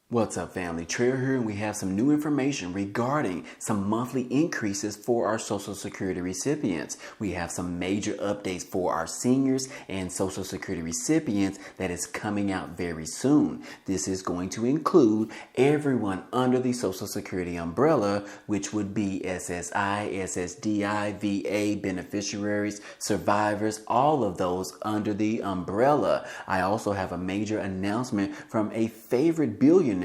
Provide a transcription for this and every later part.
What's up, family? Trail here, and we have some new information regarding some monthly increases for our Social Security recipients. We have some major updates for our seniors and Social Security recipients that is coming out very soon. This is going to include everyone under the Social Security umbrella, which would be SSI, SSDI, VA, beneficiaries, survivors, all of those under the umbrella. I also have a major announcement from a favorite billionaire,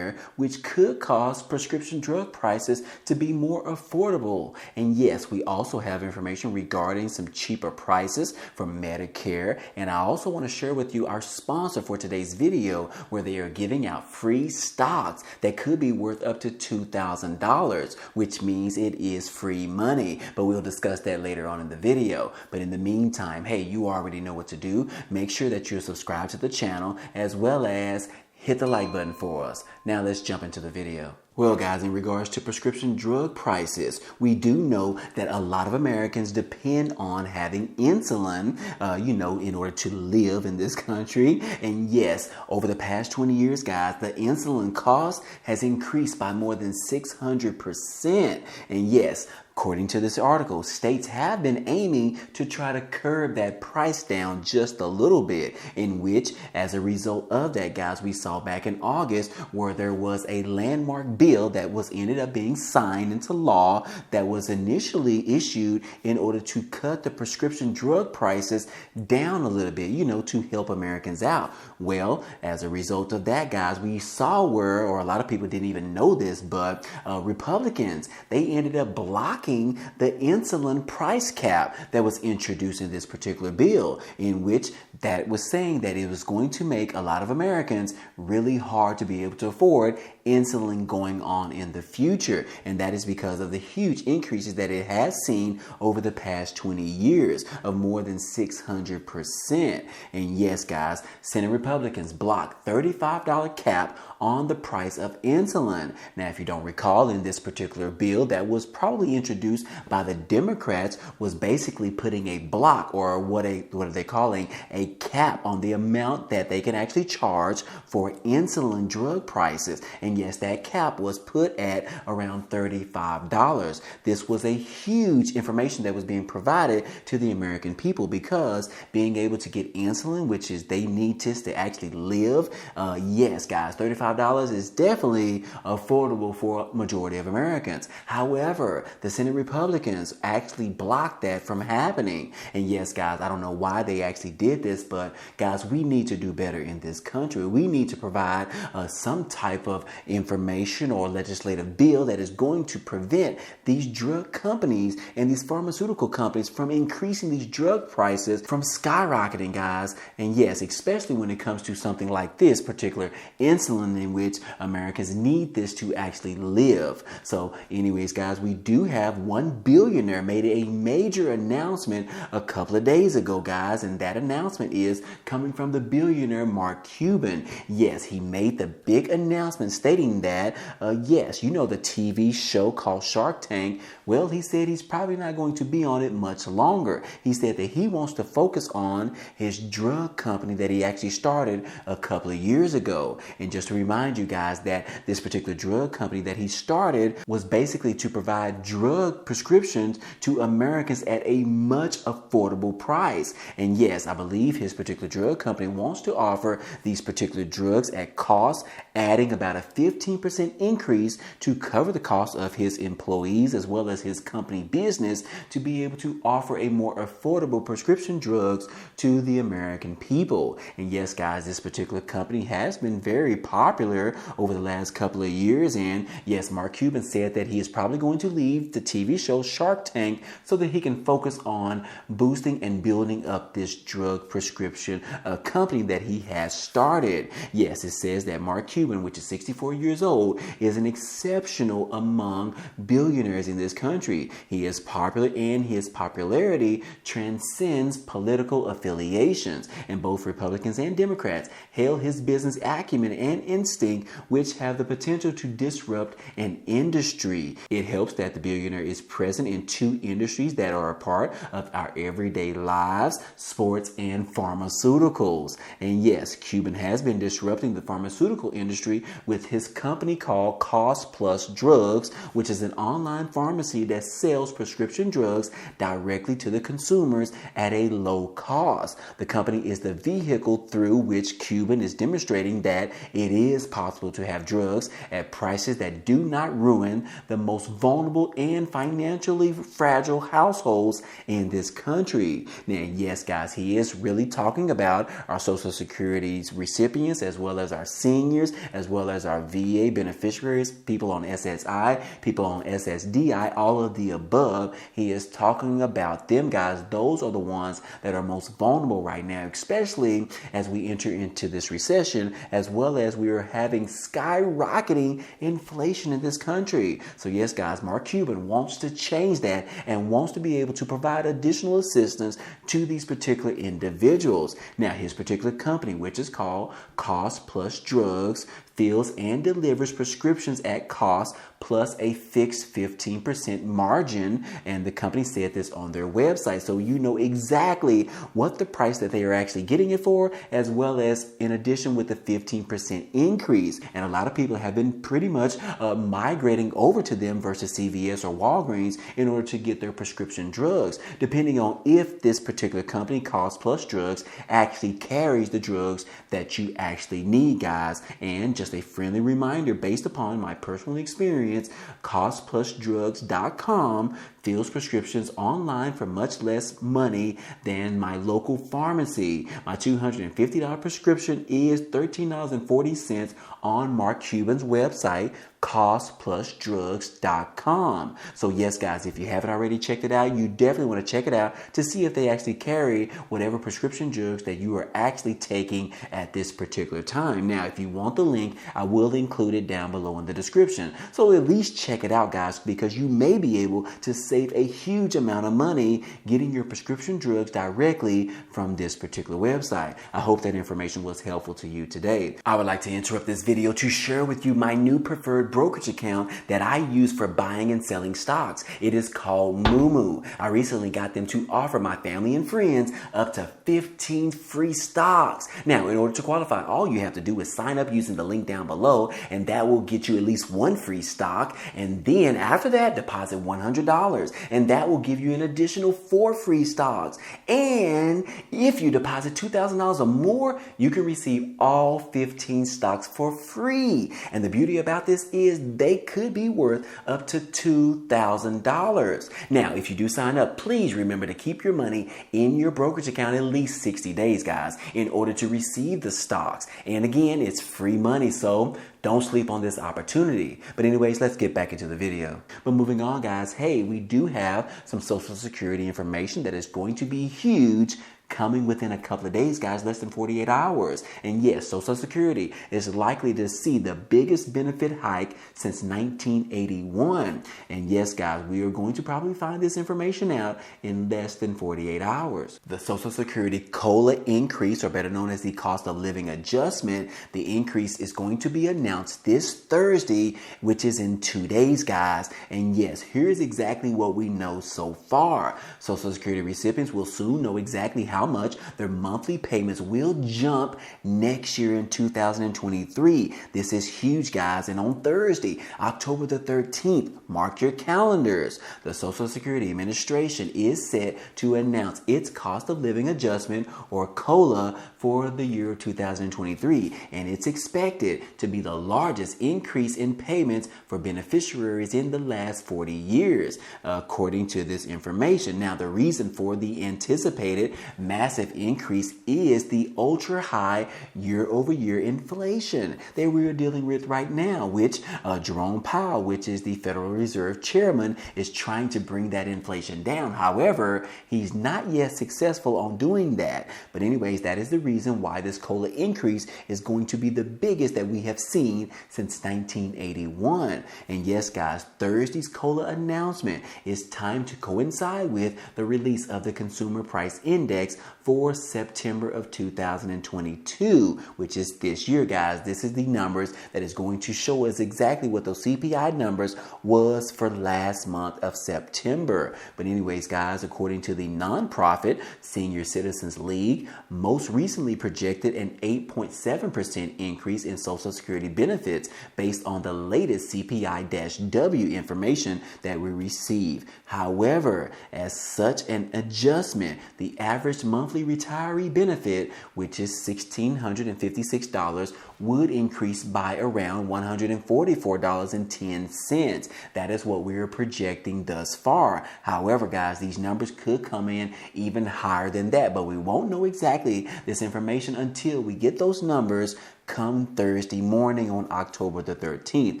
which could cause prescription drug prices to be more affordable. And yes, we also have information regarding some cheaper prices from Medicare. And I also want to share with you our sponsor for today's video, where they are giving out free stocks that could be worth up to $2,000, which means it is free money. But we'll discuss that later on in the video. But in the meantime, hey, you already know what to do. Make sure that you're subscribed to the channel, as well as hit the like button for us. Now let's jump into the video. Well, guys, in regards to prescription drug prices, we do know that a lot of Americans depend on having insulin, in order to live in this country. And yes, over the past 20 years, guys, the insulin cost has increased by more than 600%. And yes, according to this article, states have been aiming to try to curb that price down just a little bit, in which, as a result of that, guys, we saw back in August where there was a landmark bill that was ended up being signed into law that was initially issued in order to cut the prescription drug prices down a little bit, to help Americans out. Well, as a result of that, guys, we saw where, or a lot of people didn't even know this, but Republicans, they ended up blocking the insulin price cap that was introduced in this particular bill, in which that was saying that it was going to make a lot of Americans really hard to be able to afford insulin going on in the future. And that is because of the huge increases that it has seen over the past 20 years of more than 600%. And yes, guys, Senate Republicans blocked $35 cap on the price of insulin. Now, if you don't recall, in this particular bill that was probably introduced by the Democrats, was basically putting a block, or what are they calling, a cap on the amount that they can actually charge for insulin drug prices. And yes, that cap was put at around $35. This was a huge information that was being provided to the American people, because being able to get insulin, which is they need this to actually live, yes, guys, $35 is definitely affordable for a majority of Americans. However, the Senate Republicans actually blocked that from happening. And yes, guys, I don't know why they actually did this, but guys, we need to do better in this country. We need to provide some type of information or legislative bill that is going to prevent these drug companies and these pharmaceutical companies from increasing these drug prices from skyrocketing, guys. And yes, especially when it comes to something like this particular insulin, in which Americans need this to actually live. So anyways, guys, we do have one billionaire made a major announcement a couple of days ago, guys, and that announcement is coming from the billionaire Mark Cuban. Yes, he made the big announcement stating that, yes, the TV show called Shark Tank, well, he said he's probably not going to be on it much longer. He said that he wants to focus on his drug company that he actually started a couple of years ago. And just to remind you guys that this particular drug company that he started was basically to provide drug prescriptions to Americans at a much affordable price. And yes, I believe his particular drug company wants to offer these particular drugs at cost, adding about a 15% increase to cover the cost of his employees as well as his company business, to be able to offer a more affordable prescription drugs to the American people. And yes, guys, this particular company has been very popular over the last couple of years. And yes, Mark Cuban said that he is probably going to leave the TV show Shark Tank so that he can focus on boosting and building up this drug prescription company that he has started. Yes, it says that Mark Cuban, which is 64 years old, is an exceptional among billionaires in this country. He is popular, and his popularity transcends political affiliations. And both Republicans and Democrats hail his business acumen and instinct, which have the potential to disrupt an industry. It helps that the billionaire billionaire is present in two industries that are a part of our everyday lives: sports and pharmaceuticals. And yes, Cuban has been disrupting the pharmaceutical industry with his company called Cost Plus Drugs, which is an online pharmacy that sells prescription drugs directly to the consumers at a low cost. The company is the vehicle through which Cuban is demonstrating that it is possible to have drugs at prices that do not ruin the most vulnerable and financially fragile households in this country. Now, yes, guys, he is really talking about our Social Security's recipients, as well as our seniors, as well as our VA beneficiaries, people on SSI, people on SSDI, all of the above. He is talking about them, guys. Those are the ones that are most vulnerable right now, especially as we enter into this recession, as well as we are having skyrocketing inflation in this country. So yes, guys, Mark Cuban wants to change that and wants to be able to provide additional assistance to these particular individuals. Now, his particular company, which is called Cost Plus Drugs, fills and delivers prescriptions at cost plus a fixed 15% margin. And the company said this on their website. So you know exactly what the price that they are actually getting it for, as well as in addition with the 15% increase. And a lot of people have been pretty much migrating over to them versus CVS or Walgreens in order to get their prescription drugs, depending on if this particular company, Cost Plus Drugs, actually carries the drugs that you actually need, guys. And just a friendly reminder, based upon my personal experience, costplusdrugs.com fills prescriptions online for much less money than my local pharmacy. My $250 prescription is $13.40 on Mark Cuban's website, costplusdrugs.com. So yes, guys, if you haven't already checked it out, you definitely want to check it out to see if they actually carry whatever prescription drugs that you are actually taking at this particular time. Now, if you want the link, I will include it down below in the description. So at least check it out, guys, because you may be able to save a huge amount of money getting your prescription drugs directly from this particular website. I hope that information was helpful to you today. I would like to interrupt this video to share with you my new preferred brokerage account that I use for buying and selling stocks. It is called Moomoo. I recently got them to offer my family and friends up to 15 free stocks. Now, in order to qualify, all you have to do is sign up using the link down below, and that will get you at least one free stock. And then after that, deposit $100, and that will give you an additional 4 free stocks. And if you deposit $2,000 or more, you can receive all 15 stocks for free. And the beauty about this is they could be worth up to $2,000. Now, if you do sign up, please remember to keep your money in your brokerage account at least 60 days, guys, in order to receive the stocks. And again, it's free money, so don't sleep on this opportunity. But anyways, let's get back into the video. But moving on, guys, hey, we do have some Social Security information that is going to be huge coming within a couple of days, guys, less than 48 hours. And yes, Social Security is likely to see the biggest benefit hike since 1981. And yes, guys, we are going to probably find this information out in less than 48 hours. The Social Security COLA increase, or better known as the cost of living adjustment, the increase is going to be announced this Thursday, which is in 2 days, guys. And yes, here's exactly what we know so far. Social Security recipients will soon know exactly how much their monthly payments will jump next year in 2023. This is huge, guys. And on Thursday, October the 13th, mark your calendars. The Social Security Administration is set to announce its cost of living adjustment, or COLA, for the year 2023. And it's expected to be the largest increase in payments for beneficiaries in the last 40 years, according to this information. Now, the reason for the anticipated massive increase is the ultra high year-over-year inflation that we're dealing with right now, which Jerome Powell, which is the Federal Reserve Chairman, is trying to bring that inflation down. However, he's not yet successful on doing that. But anyways, that is the reason why this COLA increase is going to be the biggest that we have seen since 1981. And yes, guys, Thursday's COLA announcement is timed to coincide with the release of the Consumer Price Index index for September of 2022, which is this year, guys. This is the numbers that is going to show us exactly what those CPI numbers was for last month of September. But anyways, guys, according to the nonprofit Senior Citizens League, most recently projected an 8.7% increase in Social Security benefits based on the latest CPI-W information that we receive. However, as such an adjustment, the average monthly retiree benefit, which is $1,656, would increase by around $144.10. That is what we are projecting thus far. However, guys, these numbers could come in even higher than that, but we won't know exactly this information until we get those numbers come Thursday morning on October the 13th.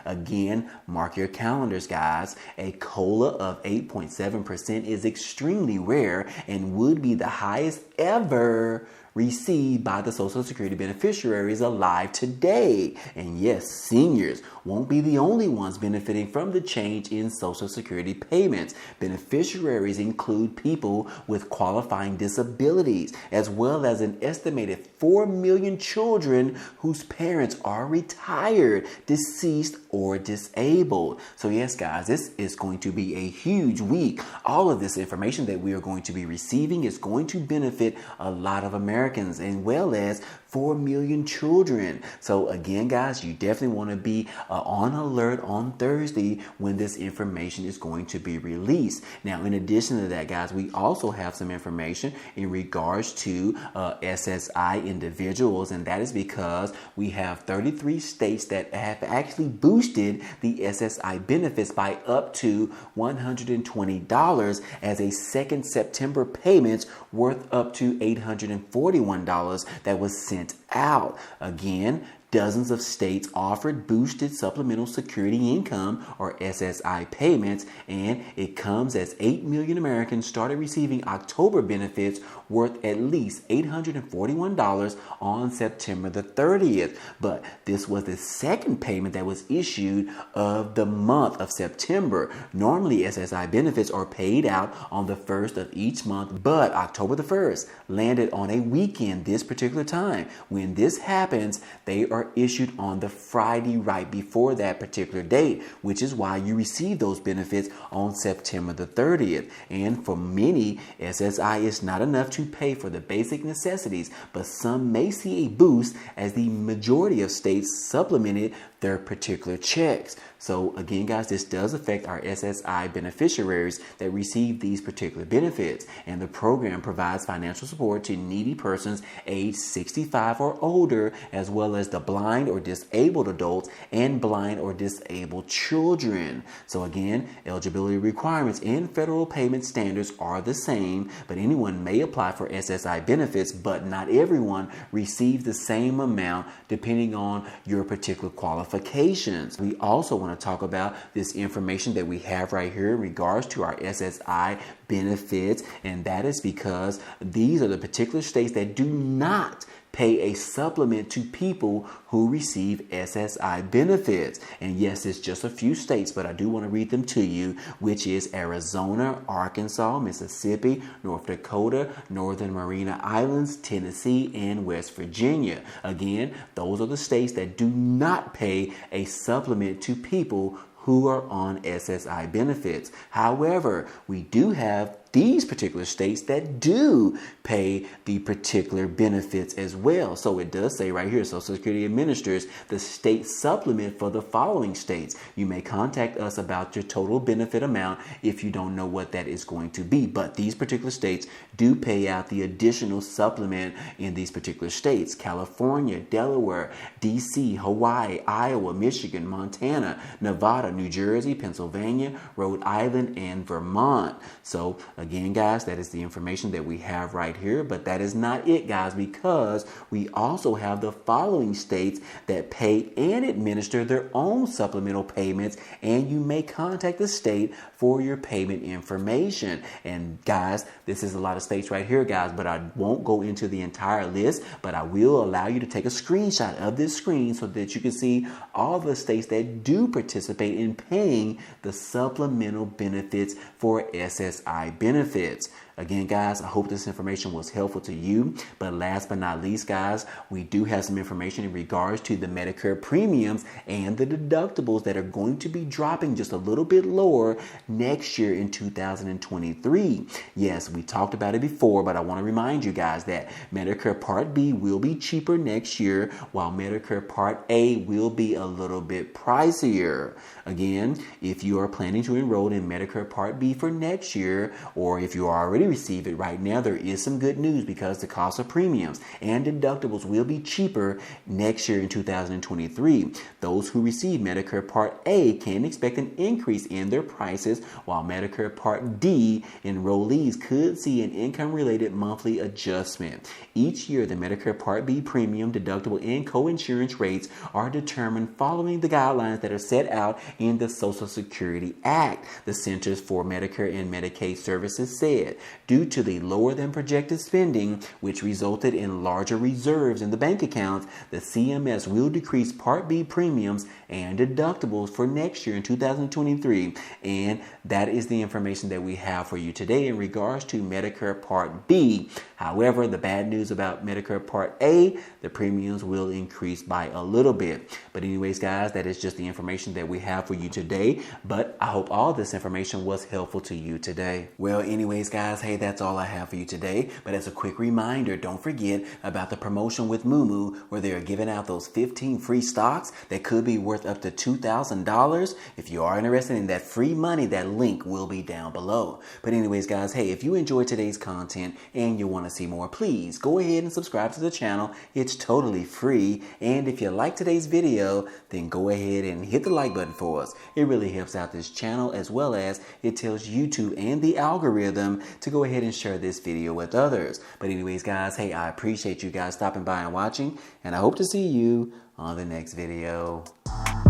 Again, mark your calendars, guys. A COLA of 8.7% is extremely rare and would be the highest ever received by the Social Security beneficiaries alive today. And yes, seniors won't be the only ones benefiting from the change in Social Security payments. Beneficiaries include people with qualifying disabilities, as well as an estimated 4 million children whose parents are retired, deceased, or disabled. So yes, guys, this is going to be a huge week. All of this information that we are going to be receiving is going to benefit a lot of Americans, as well as 4 million children. So again, guys, you definitely want to be on alert on Thursday when this information is going to be released. Now, in addition to that, guys, we also have some information in regards to SSI individuals, and that is because we have 33 states that have actually boosted the SSI benefits by up to $120 as a second September payments worth up to $841 that was sent out. Again, dozens of states offered boosted supplemental security income or SSI payments, and it comes as 8 million Americans started receiving October benefits worth at least $841 on September the 30th. But this was the second payment that was issued of the month of September. Normally, SSI benefits are paid out on the 1st of each month, but October the 1st landed on a weekend this particular time. When this happens, they are issued on the Friday right before that particular date, which is why you receive those benefits on September the 30th. And for many, SSI is not enough to pay for the basic necessities, but some may see a boost as the majority of states supplemented their particular checks. So again, guys, this does affect our SSI beneficiaries that receive these particular benefits. And the program provides financial support to needy persons aged 65 or older, as well as the blind or disabled adults and blind or disabled children. So again, eligibility requirements and federal payment standards are the same, but anyone may apply for SSI benefits, but not everyone receives the same amount depending on your particular qualifications. We also want to talk about this information that we have right here in regards to our SSI benefits, and that is because these are the particular states that do not pay a supplement to people who receive SSI benefits. And yes, it's just a few states, but I do want to read them to you, which is Arizona, Arkansas, Mississippi, North Dakota, Northern Mariana Islands, Tennessee, and West Virginia. Again, those are the states that do not pay a supplement to people who are on SSI benefits. However, we do have these particular states that do pay the particular benefits as well. So it does say right here, Social Security administers the state supplement for the following states. You may contact us about your total benefit amount if you don't know what that is going to be. But these particular states do pay out the additional supplement in these particular states: California, Delaware, DC, Hawaii, Iowa, Michigan, Montana, Nevada, New Jersey, Pennsylvania, Rhode Island, and Vermont. So again, guys, that is the information that we have right here, but that is not it, guys, because we also have the following states that pay and administer their own supplemental payments, and you may contact the state for your payment information. And guys, this is a lot of states right here, guys, but I won't go into the entire list, but I will allow you to take a screenshot of this screen so that you can see all the states that do participate in paying the supplemental benefits for SSI benefits. benefits. Again, guys, I hope this information was helpful to you. But last but not least, guys, we do have some information in regards to the Medicare premiums and the deductibles that are going to be dropping just a little bit lower next year in 2023. Yes, we talked about it before, but I want to remind you guys that Medicare Part B will be cheaper next year, while Medicare Part A will be a little bit pricier. Again, if you are planning to enroll in Medicare Part B for next year, or if you already receive it right now, there is some good news because the cost of premiums and deductibles will be cheaper next year in 2023. Those who receive Medicare Part A can expect an increase in their prices, while Medicare Part D enrollees could see an income-related monthly adjustment. Each year, the Medicare Part B premium, deductible, and co-insurance rates are determined following the guidelines that are set out in the Social Security Act. The Centers for Medicare and Medicaid Services said, due to the lower than projected spending, which resulted in larger reserves in the bank accounts, the CMS will decrease Part B premiums and deductibles for next year in 2023. And that is the information that we have for you today in regards to Medicare Part B. However, the bad news about Medicare Part A, the premiums will increase by a little bit. But anyways, guys, that is just the information that we have for you today. But I hope all this information was helpful to you today. Well, anyways, guys, hey, that's all I have for you today. But as a quick reminder, don't forget about the promotion with Moomoo, where they are giving out those 15 free stocks that could be worth up to $2,000. If you are interested in that free money, that link will be down below. But anyways, guys, hey, if you enjoyed today's content and you want to see more, please go ahead and subscribe to the channel. It's totally free. And if you like today's video, then go ahead and hit the like button for us. It really helps out this channel, as well as it tells YouTube and the algorithm to go ahead and share this video with others. But anyways, guys, hey, I appreciate you guys stopping by and watching, and I hope to see you on the next video.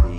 Peace.